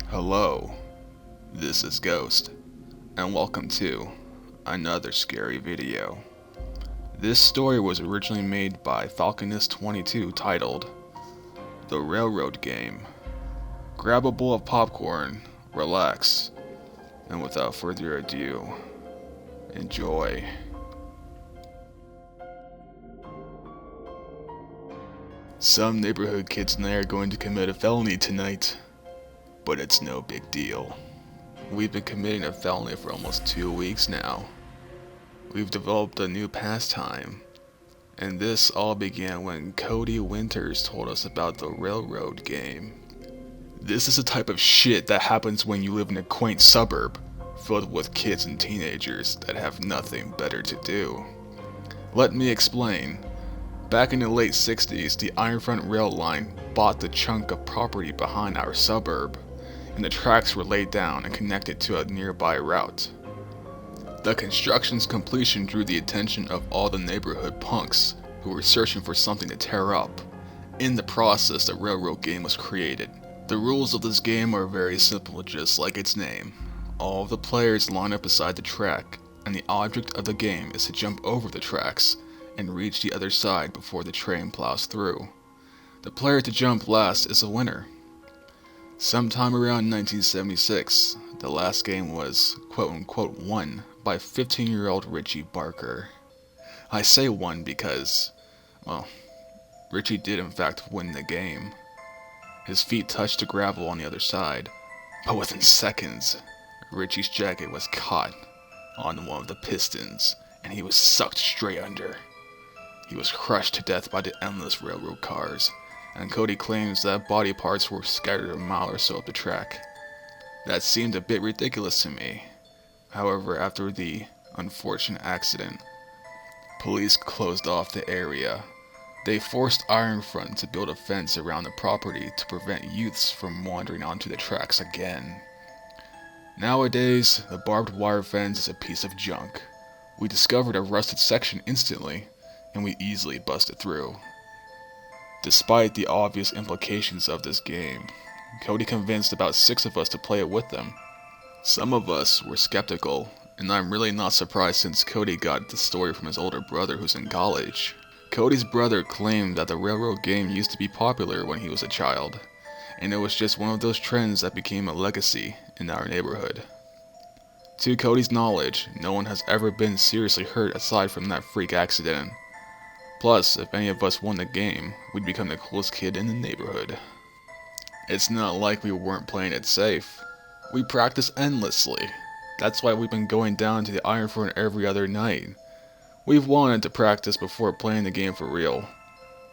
Hello, this is Ghost, and welcome to another scary video. This story was originally made by Falconist22 titled The Railroad Game. Grab a bowl of popcorn, relax, and without further ado, enjoy. Some neighborhood kids and I are going to commit a felony tonight, but it's no big deal. We've been committing a felony for almost 2 weeks now. We've developed a new pastime, and this all began when Cody Winters told us about the RailRoad game. This is a type of shit that happens when you live in a quaint suburb filled with kids and teenagers that have nothing better to do. Let me explain. Back in the late 60s, the Ironfront Rail Line bought the chunk of property behind our suburb, and the tracks were laid down and connected to a nearby route. The construction's completion drew the attention of all the neighborhood punks who were searching for something to tear up. In the process, the railroad game was created. The rules of this game are very simple, just like its name. All of the players line up beside the track, and the object of the game is to jump over the tracks and reach the other side before the train plows through. The player to jump last is the winner. Sometime around 1976, the last game was quote-unquote won by 15-year-old Richie Barker. I say won because, well, Richie did in fact win the game. His feet touched the gravel on the other side, but within seconds, Richie's jacket was caught on one of the pistons, and he was sucked straight under. He was crushed to death by the endless railroad cars, and Cody claims that body parts were scattered a mile or so up the track. That seemed a bit ridiculous to me. However, after the unfortunate accident, police closed off the area. They forced Ironfront to build a fence around the property to prevent youths from wandering onto the tracks again. Nowadays, the barbed wire fence is a piece of junk. We discovered a rusted section instantly, and we easily busted through. Despite the obvious implications of this game, Cody convinced about 6 of us to play it with them. Some of us were skeptical, and I'm really not surprised since Cody got the story from his older brother who's in college. Cody's brother claimed that the railroad game used to be popular when he was a child, and it was just one of those trends that became a legacy in our neighborhood. To Cody's knowledge, no one has ever been seriously hurt aside from that freak accident. Plus, if any of us won the game, we'd become the coolest kid in the neighborhood. It's not like we weren't playing it safe. We practice endlessly. That's why we've been going down to the Ironfront every other night. We've wanted to practice before playing the game for real.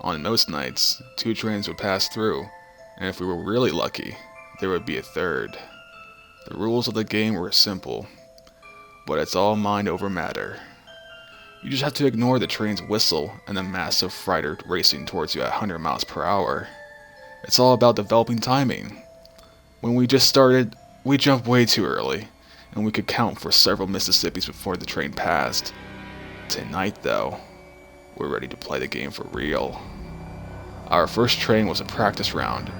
On most nights, 2 trains would pass through, and if we were really lucky, there would be a third. The rules of the game were simple, but it's all mind over matter. You just have to ignore the train's whistle and the massive freighter racing towards you at 100 miles per hour. It's all about developing timing. When we just started, we jumped way too early, and we could count for several Mississippis before the train passed. Tonight, though, we're ready to play the game for real. Our first train was a practice round,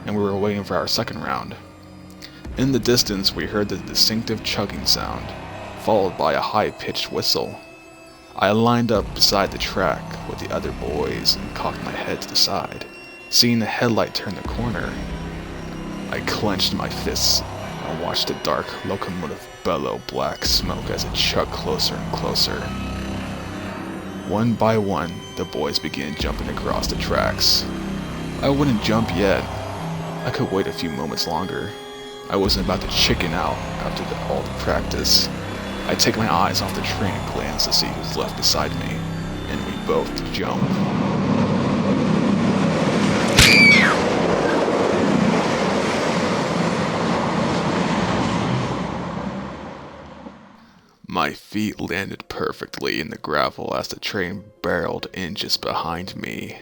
and we were waiting for our second round. In the distance, we heard the distinctive chugging sound, followed by a high-pitched whistle. I lined up beside the track with the other boys and cocked my head to the side, seeing the headlight turn the corner. I clenched my fists and watched the dark locomotive bellow black smoke as it chugged closer and closer. One by one, the boys began jumping across the tracks. I wouldn't jump yet. I could wait a few moments longer. I wasn't about to chicken out after all the practice. I take my eyes off the train and glance to see who's left beside me, and we both jump. My feet landed perfectly in the gravel as the train barreled in just behind me.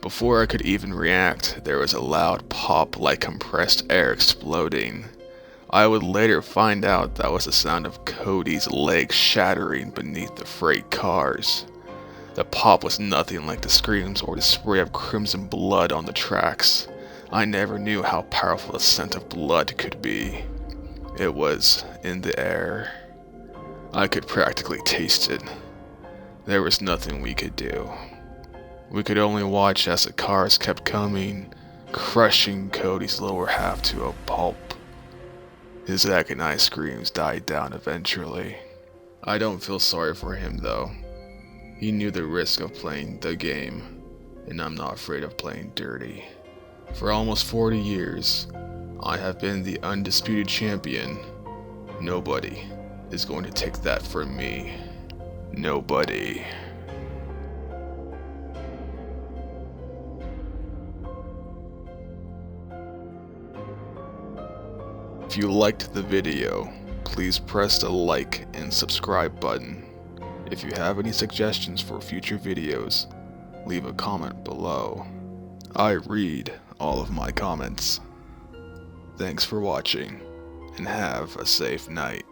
Before I could even react, there was a loud pop like compressed air exploding. I would later find out that was the sound of Cody's legs shattering beneath the freight cars. The pop was nothing like the screams or the spray of crimson blood on the tracks. I never knew how powerful the scent of blood could be. It was in the air. I could practically taste it. There was nothing we could do. We could only watch as the cars kept coming, crushing Cody's lower half to a pulp. His agonized screams died down eventually. I don't feel sorry for him though. He knew the risk of playing the game, and I'm not afraid of playing dirty. For almost 40 years, I have been the undisputed champion. Nobody is going to take that from me. Nobody. If you liked the video, please press the like and subscribe button. If you have any suggestions for future videos, leave a comment below. I read all of my comments. Thanks for watching, and have a safe night.